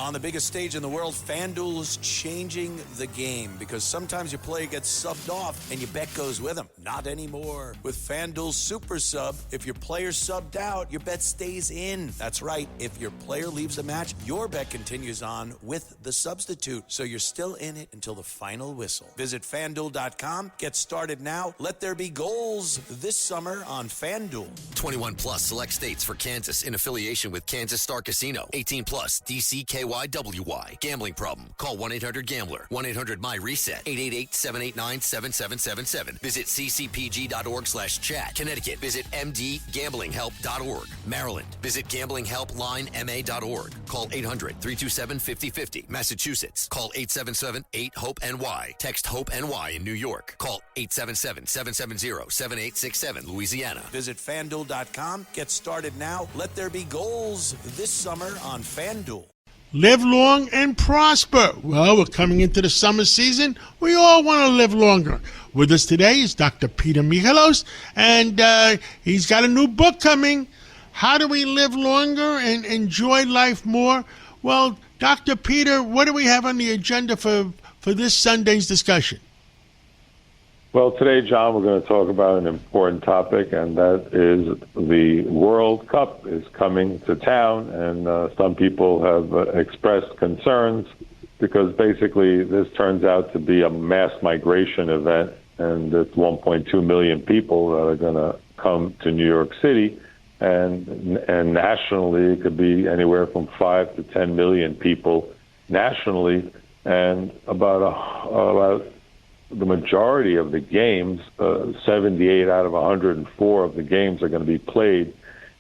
On the biggest stage in the world, FanDuel's changing the game because sometimes your player gets subbed off and your bet goes with them. Not anymore. With FanDuel's Super Sub, if your player's subbed out, your bet stays in. That's right. If your player leaves the match, your bet continues on with the substitute. So you're still in it until the final whistle. Visit FanDuel.com. Get started now. Let there be goals this summer on FanDuel. 21 plus select states for Kansas in affiliation with Kansas Star Casino. 18 plus DCKYWY. Gambling problem? Call 1-800-GAMBLER. 1-800-MY-RESET. 888-789-7777. Visit ccpg.org/chat. Connecticut. Visit mdgamblinghelp.org. Maryland. Visit gamblinghelplinema.org. Call 800-327-5050. Massachusetts. Call 877-8-HOPE-NY. Text HOPE-NY in New York. Call 877-770-7867. Louisiana. Visit FanDuel.com. Get started now. Let there be goals this summer on FanDuel. Live long and prosper. Well, we're coming into the summer season. We all want to live longer. With us today is Dr. Peter Michalos, and he's got a new book coming, How Do We Live Longer and Enjoy Life More? Well, Dr. Peter, what do we have on the agenda for this Sunday's discussion? Well, today, John, we're going to talk about an important topic, and that is the World Cup is coming to town, and some people have expressed concerns because basically this turns out to be a mass migration event, and it's 1.2 million people that are going to come to New York City, and nationally it could be anywhere from 5 to 10 million people nationally, and about the majority of the games, 78 out of 104 of the games are going to be played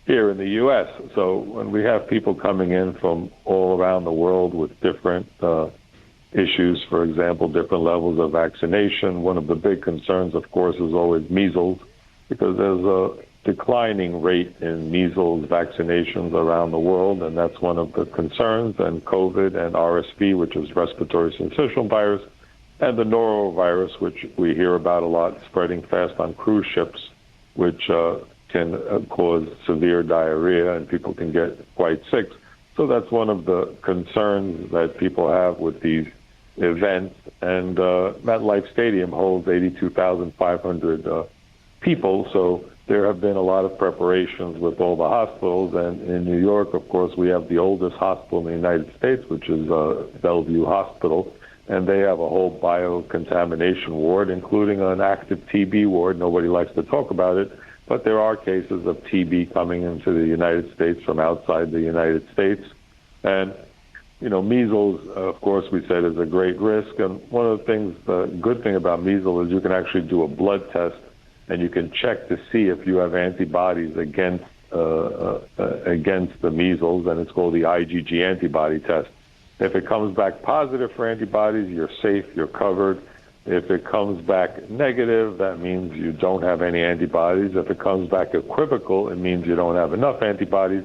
here in the U.S. So when we have people coming in from all around the world with different issues, for example, different levels of vaccination, one of the big concerns, of course, is always measles, because there's a declining rate in measles vaccinations around the world, and that's one of the concerns, and COVID and RSV, which is respiratory syncytial virus, and the norovirus, which we hear about a lot, spreading fast on cruise ships, which can cause severe diarrhea and people can get quite sick. So that's one of the concerns that people have with these events. And MetLife Stadium holds 82,500 people, so there have been a lot of preparations with all the hospitals. And in New York, of course, we have the oldest hospital in the United States, which is Bellevue Hospital. And they have a whole biocontamination ward, including an active TB ward. Nobody likes to talk about it, but there are cases of TB coming into the United States from outside the United States. And, measles, of course, we said is a great risk. And one of the things, the good thing about measles is you can actually do a blood test, and you can check to see if you have antibodies against the measles, and it's called the IgG antibody test. If it comes back positive for antibodies, you're safe, you're covered. If it comes back negative, that means you don't have any antibodies. If it comes back equivocal, it means you don't have enough antibodies.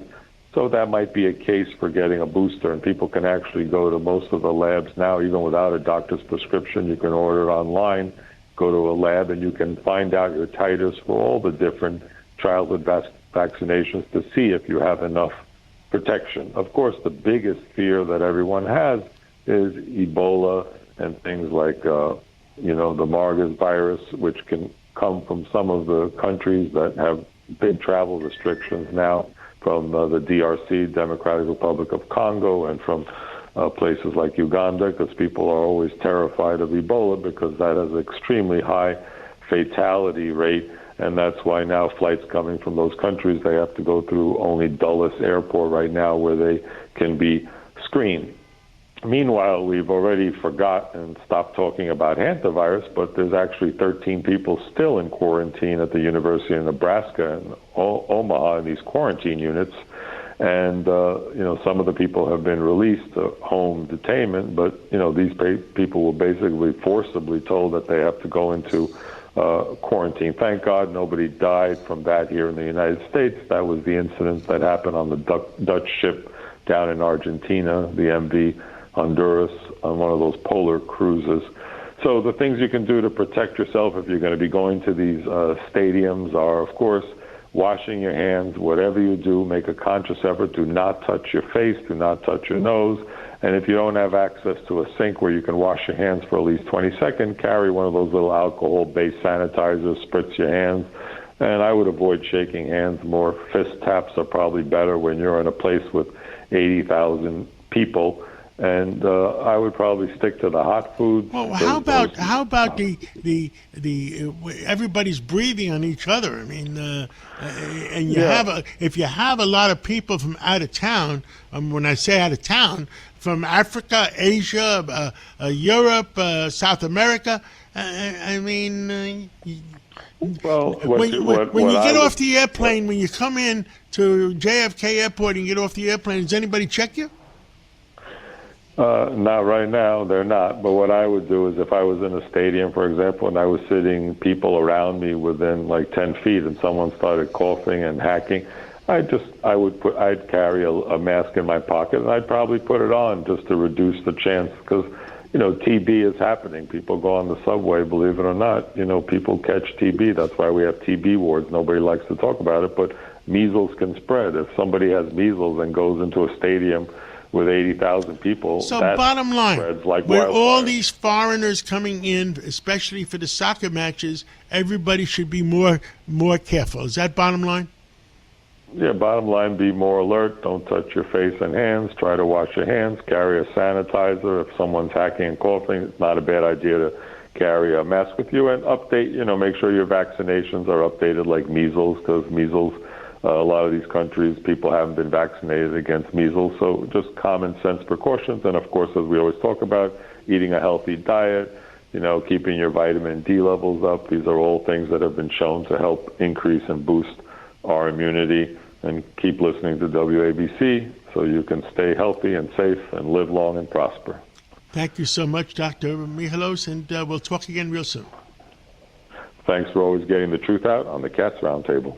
So that might be a case for getting a booster, and people can actually go to most of the labs now, even without a doctor's prescription. You can order it online, go to a lab, and you can find out your titers for all the different childhood vaccinations to see if you have enough protection. Of course, the biggest fear that everyone has is Ebola and things like, the Marburg virus, which can come from some of the countries that have big travel restrictions now, from the DRC, Democratic Republic of Congo, and from places like Uganda, because people are always terrified of Ebola because that has an extremely high fatality rate. And that's why now flights coming from those countries, they have to go through only Dulles Airport right now where they can be screened. Meanwhile, we've already forgot and stopped talking about hantavirus, but there's actually 13 people still in quarantine at the University of Nebraska in Omaha in these quarantine units. And, some of the people have been released to home detainment, but, these people were basically forcibly told that they have to go into quarantine. Thank God nobody died from that here in the United States. That was the incident that happened on the Dutch ship down in Argentina, the MV Honduras, on one of those polar cruises. So the things you can do to protect yourself if you're going to be going to these stadiums are, of course, washing your hands, whatever you do, make a conscious effort. Do not touch your face, do not touch your nose. And if you don't have access to a sink where you can wash your hands for at least 20 seconds, carry one of those little alcohol-based sanitizers, spritz your hands. And I would avoid shaking hands more. Fist taps are probably better when you're in a place with 80,000 people. And I would probably stick to the hot food. Well, how about the everybody's breathing on each other? I mean, and if you have a lot of people from out of town, when I say out of town, from Africa, Asia, Europe, South America, I mean. Well, when you get off the airplane, when you come in to JFK Airport and get off the airplane, does anybody check you? Not right now, they're not. But what I would do is if I was in a stadium, for example, and I was sitting people around me within like 10 feet and someone started coughing and hacking, I'd carry a mask in my pocket and I'd probably put it on just to reduce the chance because, TB is happening. People go on the subway, believe it or not. People catch TB. That's why we have TB wards. Nobody likes to talk about it, but measles can spread. If somebody has measles and goes into a stadium with 80,000 people, so bottom line, like with wildfire. All these foreigners coming in, especially for the soccer matches, everybody should be more careful. Is that bottom line? Yeah, bottom line, be more alert. Don't touch your face and hands. Try to wash your hands. Carry a sanitizer. If someone's hacking and coughing, it's not a bad idea to carry a mask with you. And update, make sure your vaccinations are updated like measles, because measles, a lot of these countries, people haven't been vaccinated against measles. So just common sense precautions. And, of course, as we always talk about, eating a healthy diet, keeping your vitamin D levels up. These are all things that have been shown to help increase and boost our immunity. And keep listening to WABC so you can stay healthy and safe and live long and prosper. Thank you so much, Dr. Michalos, and we'll talk again real soon. Thanks for always getting the truth out on the Cats Roundtable.